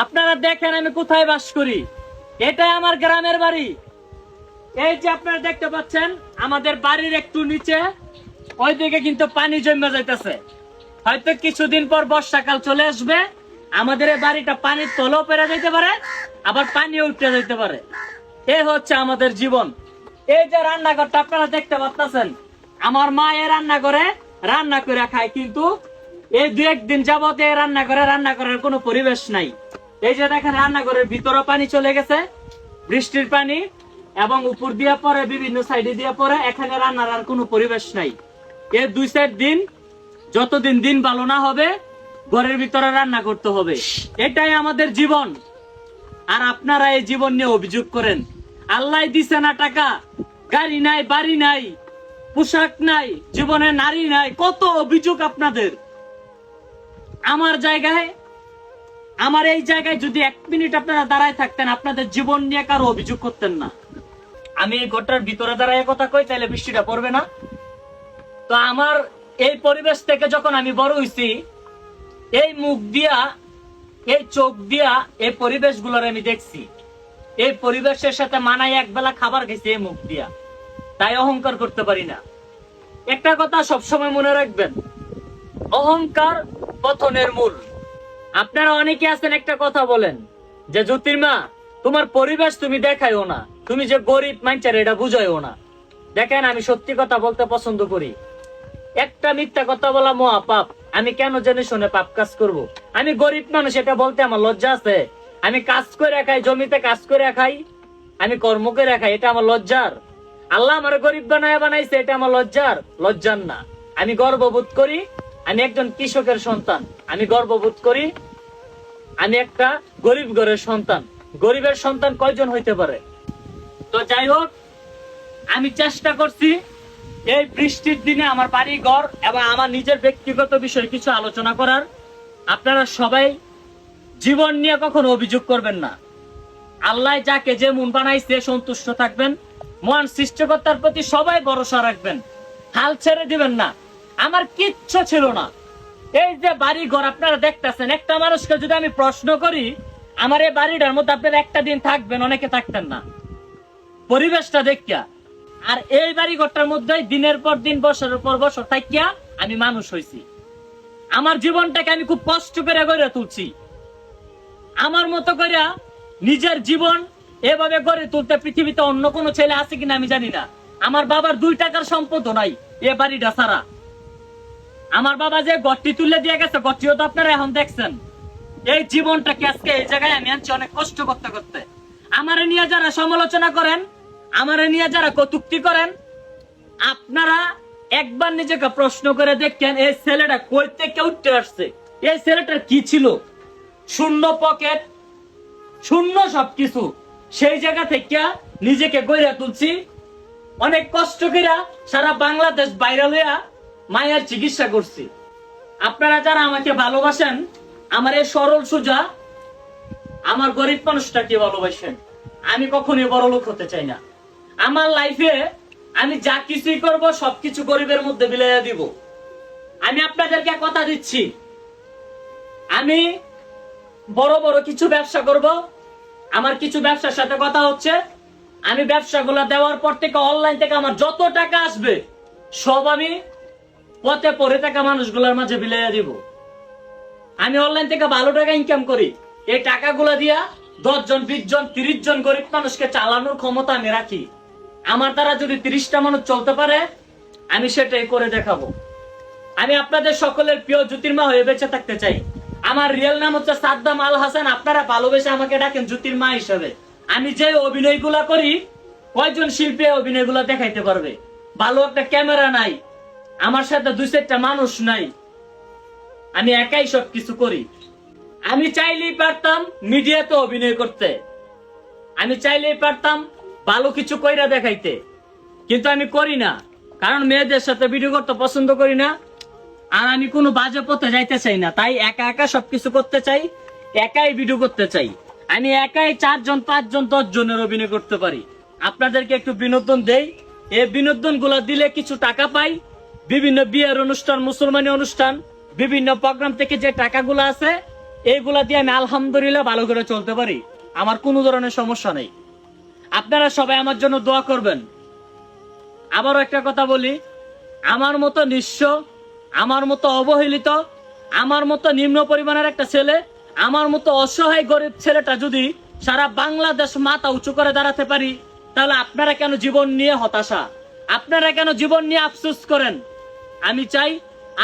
আপনারা দেখেন আমি কোথায় বাস করি। এটাই আমার গ্রামের বাড়ি। এই যে আপনারা দেখতে পাচ্ছেন আমাদের বাড়ির একটু নিচে ওইদিকে কিন্তু পানি জমে যাইতেছে। হয়তো কিছুদিন পর বর্ষাকাল চলে আসবে, আমাদের এই বাড়িটা পানির তলেও পেরে যেতে পারে, আবার পানিও উঠে যেতে পারে। এই হচ্ছে আমাদের জীবন। এই যে রান্নাঘরটা আপনারা দেখতে পাচ্ছেন, আমার মা এই রান্নাঘরে রান্না করে খায়, কিন্তু এই দু একদিন যাবত এই রান্নাঘরে রান্না করার কোনো পরিবেশ নাই। এই যে দেখেন রান্নাঘরের ভিতরে পানি চলে গেছে, বৃষ্টির পানি, এবং উপর দিয়ে পরে বিভিন্ন সাইডে দিয়ে পরে, এখানে রান্নার আর কোনো পরিবেশ নাই। এই 2-4 দিন, যতদিন দিন ভালো না হবে ঘরের ভিতরে রান্না করতে হবে। এটাই আমাদের জীবন। আর আপনারা এই জীবন নিয়ে অভিযোগ করেন আল্লাহ দিছে না টাকা, গাড়ি নাই, বাড়ি নাই, পোশাক নাই, জীবনে নারী নাই, কত অভিযোগ আপনাদের। আমার এই জায়গায় যদি 1 মিনিট আপনারা দাঁড়ায় থাকতেন, আপনাদের জীবন নিয়ে কারো অভিযোগ করতেন না। আমি এই ঘরটার ভিতরে দাঁড়ায় কথা কই, তাহলে বৃষ্টিটা পড়বে না। তো আমার এই পরিবেশ থেকে যখন আমি বড় হইছি, এই মুখ দিয়া, এই চোখ দিয়া এই পরিবেশ গুলোর আমি দেখছি। এই পরিবেশের সাথে মানায় একবেলা খাবার খাইছি এই মুখ দিয়া, তাই অহংকার করতে পারি না। একটা কথা সবসময় মনে রাখবেন, অহংকার পতনের মূল। আপনারা অনেকে আছেন একটা কথা বলেন যে জ্যোতির্মা তোমার পরিবেশ তুমি দেখাইও না, তুমি যে গরিব মানুষের এটা বুঝাইও না। দেখেন আমি সত্যি কথা বলতে পছন্দ করি। একটা মিথ্যা কথা বলা মহা পাপ। আমি কেন জেনে শুনে পাপ কাজ করব? আমি গরিব মানুষ, এটা বলতে আমার লজ্জা আছে? আমি কাজ করে খাই, জমিতে কাজ করে খাই, আমি কর্ম করে খাই, এটা আমার লজ্জার? আল্লাহ আমার গরিব বানাইছে, এটা আমার লজ্জার না। আমি গর্ববোধ করি আমি একজন কৃষকের সন্তান, আমি গর্ববোধ করি আমি একটা গরিব ঘরের সন্তান। গরিবের সন্তান কয়জন হইতে পারে? তো যাই হোক, আমি চেষ্টা করছি এই বৃষ্টির দিনে আমার বাড়ি ঘর এবং আমার নিজের ব্যক্তিগত বিষয় কিছু আলোচনা করার। আপনারা সবাই জীবন নিয়ে কখনো অভিযোগ করবেন না। আল্লাহ যাকে যে মন বানাইছে সন্তুষ্ট থাকবেন, মহান সৃষ্টিকর্তার প্রতি সবাই ভরসা রাখবেন, হাল ছেড়ে দিবেন না। আমার কিচ্ছু ছিল না। এই যে বাড়ি ঘর আপনারা দেখতেছেন, একটা মানুষকে যদি আমি প্রশ্ন করি আমার এই বাড়িটার মধ্যে আপনারা একটা দিন থাকবেন, অনেকে থাকতেন না, পরিবেশটা দেখিয়া। আর এই বাড়ি ঘরটার মধ্যে দিনের পর দিন, বছরের পর বছর থাকিয়া আমি মানুষ হয়েছি। আমার জীবনটাকে আমি খুব কষ্ট করে গড়ে তুলছি। আমার মতো করে নিজের জীবন এভাবে গড়ে তুলতে পৃথিবীতে অন্য কোনো ছেলে আছে কিনা আমি জানি না। আমার বাবার 2 টাকার সম্পদও নাই এ বাড়িটা ছাড়া। আমার বাবা যে গড়টি তুলে দিয়ে গেছে, গড়টিও তো আপনারা এখন দেখছেন। এই জীবনটাকে আজকে এই জায়গায় আমি আনছি অনেক কষ্ট করতে করতে। আমারে নিয়ে যারা সমালোচনা করেন, আমারে নিয়ে যারা কটূক্তি করেন, আপনারা একবার নিজেকে প্রশ্ন করে দেখেন এই ছেলেটা কই থেকে উঠতে আসছে। এই ছেলেটার কি ছিল? শূন্য পকেট, শূন্য সবকিছু। সেই জায়গা থেকে নিজেকে গড়ে তুলছি অনেক কষ্ট করে, সারা বাংলাদেশ ভাইরাল হইয়া মায়ের চিকিৎসা করছি। আপনারা যারা আমাকে ভালোবাসেন, আমার এই সরল সোজা আমার গরিব মানুষটাকে ভালোবাসেন। আমি কখনোই বড় লোক হতে চাই না। আমার লাইফে আমি যা কিছুই করব সবকিছু গরিবের মধ্যে বিলাইয়া দিব। আমি আপনাদেরকে কথা দিচ্ছি, আমি বড় বড় কিছু ব্যবসা করব। আমার কিছু ব্যবসার সাথে কথা হচ্ছে। আমি ব্যবসাগুলো দেওয়ার পর থেকে অনলাইন থেকে আমার যত টাকা আসবে সব আমি পথে পড়ে থাকা মানুষগুলোর মাঝে বিলাইয়া দিব। আমি অনলাইন থেকে ভালো টাকা ইনকাম করি। এই টাকাগুলো দিয়া 10 জন, 20 জন, 30 জন গরিব মানুষকে চালানোর ক্ষমতা আমি রাখি। আমার দ্বারা যদি 30টা মানুষ চলতে পারে, আমি সেটাই করে দেখাবো। আমি আপনাদের সকলের প্রিয় জ্যোতির্মা হয়ে বেঁচে থাকতে চাই। আমার রিয়েল নাম হচ্ছে সাদ্দাম আল হাসান। আপনারা ভালোবেসে আমাকে ডাকেন জ্যোতির্মা হিসেবে। আমি যে অভিনয়গুলা করি, কয়জন শিল্পী অভিনয়গুলা দেখাইতে পারবে? ভালো একটা ক্যামেরা নাই, আমার সাথে 2-4টা মানুষ নাই, আমি একাই সবকিছু করি। আমি চাইলেই পারতাম মিডিয়াতে অভিনয় করতে, আমি চাইলেই পারতাম ভালো কিছু কইরা দেখাইতে, কিন্তু আমি করি না। কারণ মেয়েদের সাথে ভিডিও করতে পছন্দ করি না, আর আমি কোনো বাজে পথে যাইতে চাই না। তাই একা একা সবকিছু করতে চাই, একাই ভিডিও করতে চাই। আমি একাই 4 জন, 5 জন, 10 জনের অভিনয় করতে পারি। আপনাদেরকে একটু বিনোদন দেই, এই বিনোদন গুলা দিলে কিছু টাকা পাই। বিভিন্ন বিয়ের অনুষ্ঠান, মুসলমানি অনুষ্ঠান, বিভিন্ন প্রোগ্রাম থেকে যে টাকাগুলো আছে এইগুলা দিয়ে আমি আলহামদুলিল্লাহ ভালো করে চলতে পারি, আমার কোনো ধরনের সমস্যা নেই। আপনারা সবাই আমার জন্য দোয়া করবেন। আবারও একটা কথা বলি, আমার মতো নিঃস্ব, আমার মতো অবহেলিত, আমার মতো নিম্ন পরিমাণের একটা ছেলে, আমার মতো অসহায় গরিব ছেলেটা যদি সারা বাংলাদেশ মাথা উঁচু করে দাঁড়াতে পারি, তাহলে আপনারা কেন জীবন নিয়ে হতাশা, আপনারা কেন জীবন নিয়ে আফসোস করেন? আমি চাই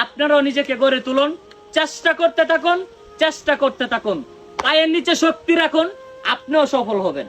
আপনারাও নিজেকে গড়ে তুলুন, চেষ্টা করতে থাকুন, চেষ্টা করতে থাকুন, পায়ের নিচে শক্তি রাখুন, আপনিও সফল হবেন।